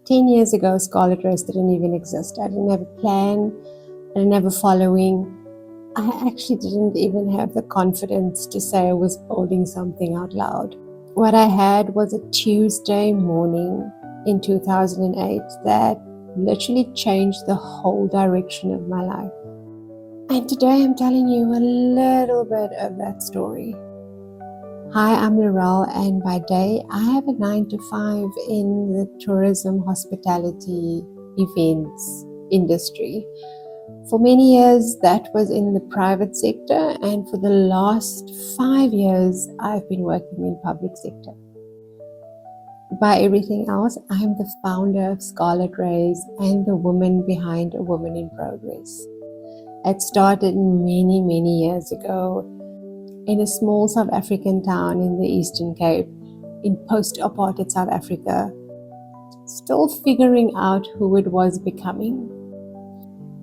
10 years ago, Scarlette Raes didn't even exist. I didn't have a plan. I didn't have a following. I actually didn't even have the confidence to say I was building something out loud. What I had was a Tuesday morning in 2008 that literally changed the whole direction of my life. And today I'm telling you a little bit of that story. Hi, I'm Laurel, and by day I have a 9 to 5 in the tourism, hospitality, events industry. For many years that was in the private sector, and for the last 5 years I've been working in public sector. By everything else, I'm the founder of Scarlette Raes and the woman behind A Woman in Progress. It started many years ago in a small South African town in the Eastern Cape, in post-apartheid South Africa, still figuring out who it was becoming,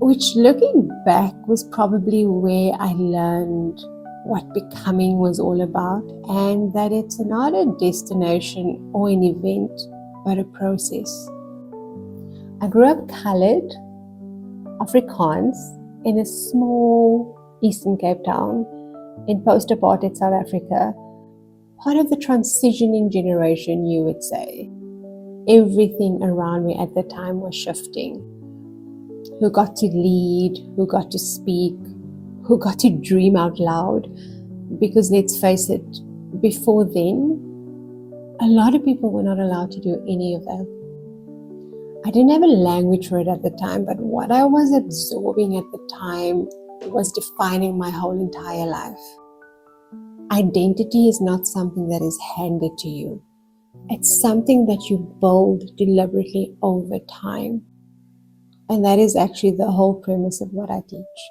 which looking back was probably where I learned what becoming was all about, and that it's not a destination or an event, but a process. I grew up colored, Afrikaans, in a small Eastern Cape town in post-apartheid South Africa, part of the transitioning generation, you would say. Everything around me at the time was shifting. Who got to lead, who got to speak, who got to dream out loud. Because let's face it, before then, a lot of people were not allowed to do any of that. I didn't have a language for it at the time, but what I was absorbing at the time was defining my whole entire life. Identity is not something that is handed to you. It's something that you build deliberately over time. And that is actually the whole premise of what I teach.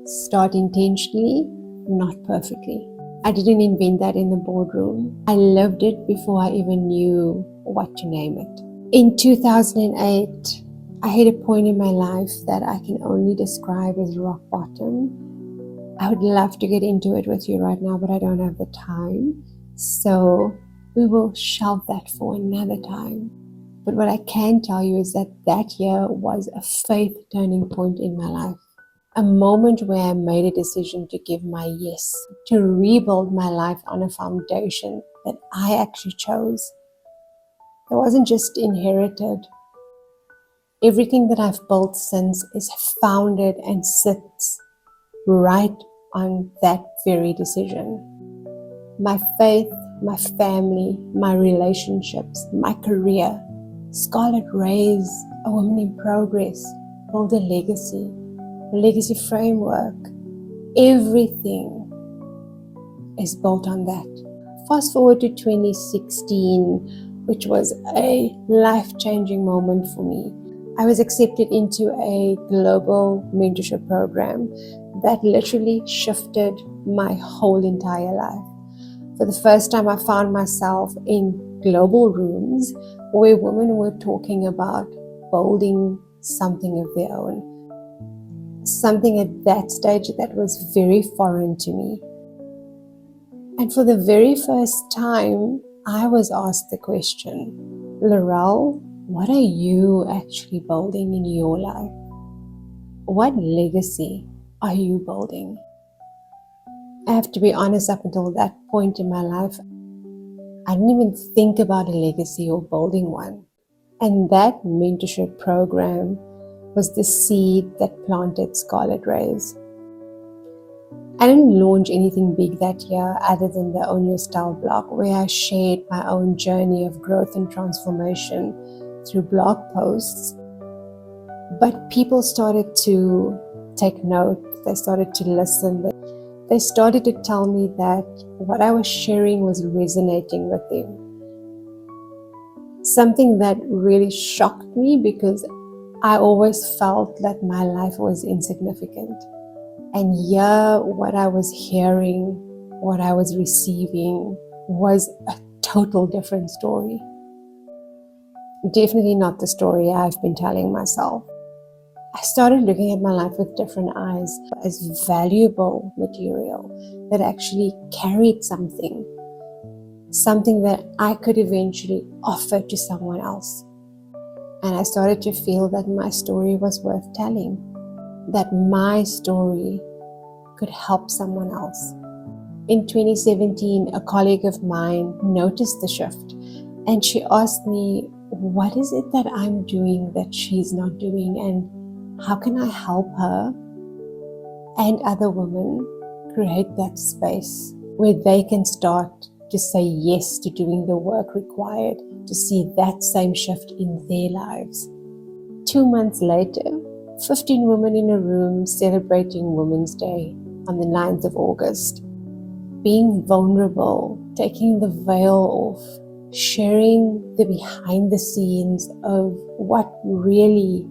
Start intentionally, not perfectly. I didn't invent that in the boardroom. I lived it before I even knew what to name it. In 2008, I hit a point in my life that I can only describe as rock bottom. I would love to get into it with you right now, but I don't have the time. So we will shelve that for another time. But what I can tell you is that that year was a faith turning point in my life. A moment where I made a decision to give my yes, to rebuild my life on a foundation that I actually chose. It wasn't just inherited. Everything that I've built since is founded and sits right on that very decision. My faith, my family, my relationships, my career, Scarlette Raes, A Woman in Progress, build a legacy framework. Everything is built on that. Fast forward to 2016, which was a life-changing moment for me. I was accepted into a global mentorship program that literally shifted my whole entire life. For the first time, I found myself in global rooms where women were talking about building something of their own. Something at that stage that was very foreign to me. And for the very first time, I was asked the question, Laurel, what are you actually building in your life? What legacy are you building? I have to be honest, up until that point in my life, I didn't even think about a legacy or building one. And that mentorship program was the seed that planted Scarlette Raes. I didn't launch anything big that year other than the Own Your Style blog, where I shared my own journey of growth and transformation through blog posts. But people started to take note, they started to listen, they started to tell me that what I was sharing was resonating with them. Something that really shocked me because I always felt that my life was insignificant. And what I was hearing, what I was receiving was a total different story. Definitely not the story I've been telling myself. I started looking at my life with different eyes as valuable material that actually carried something that I could eventually offer to someone else. And I started to feel that my story was worth telling, that my story could help someone else. In 2017, a colleague of mine noticed the shift, and she asked me, what is it that I'm doing that she's not doing, and how can I help her and other women create that space where they can start to say yes to doing the work required to see that same shift in their lives. 2 months later, 15 women in a room celebrating Women's Day on the 9th of August. Being vulnerable, taking the veil off, sharing the behind the scenes of what really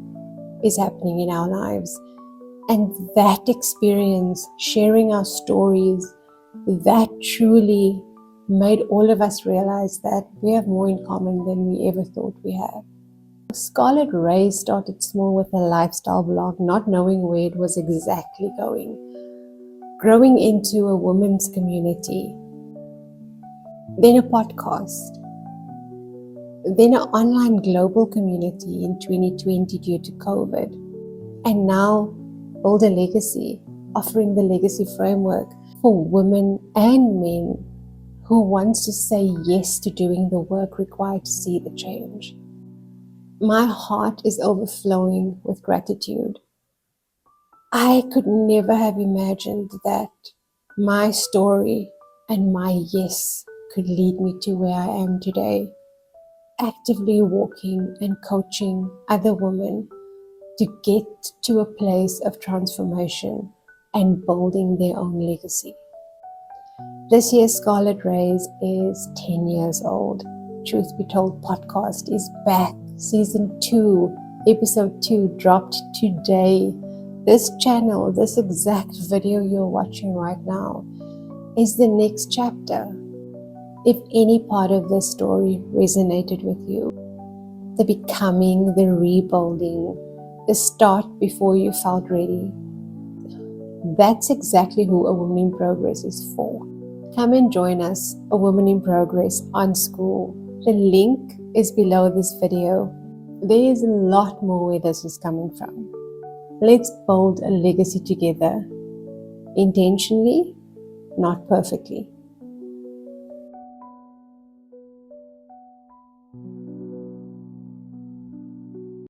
is happening in our lives. And that experience, sharing our stories, that truly made all of us realize that we have more in common than we ever thought we had. Scarlette Raes started small with a lifestyle blog, not knowing where it was exactly going. Growing into a women's community, then a podcast, then an online global community in 2020 due to COVID, and now build a legacy, offering the legacy framework for women and men who wants to say yes to doing the work required to see the change. My heart is overflowing with gratitude. I could never have imagined that my story and my yes could lead me to where I am today, actively walking and coaching other women to get to a place of transformation and building their own legacy. This year, Scarlette Raes is 10 years old. Truth Be Told podcast is back. Season 2, episode 2 dropped today. This channel, this exact video you're watching right now, is the next chapter. If any part of this story resonated with you, the becoming, the rebuilding, the start before you felt ready, that's exactly who A Woman in Progress is for. Come and join us, A Woman in Progress on School. The link is below this video. There is a lot more where this is coming from. Let's build a legacy together, intentionally, not perfectly.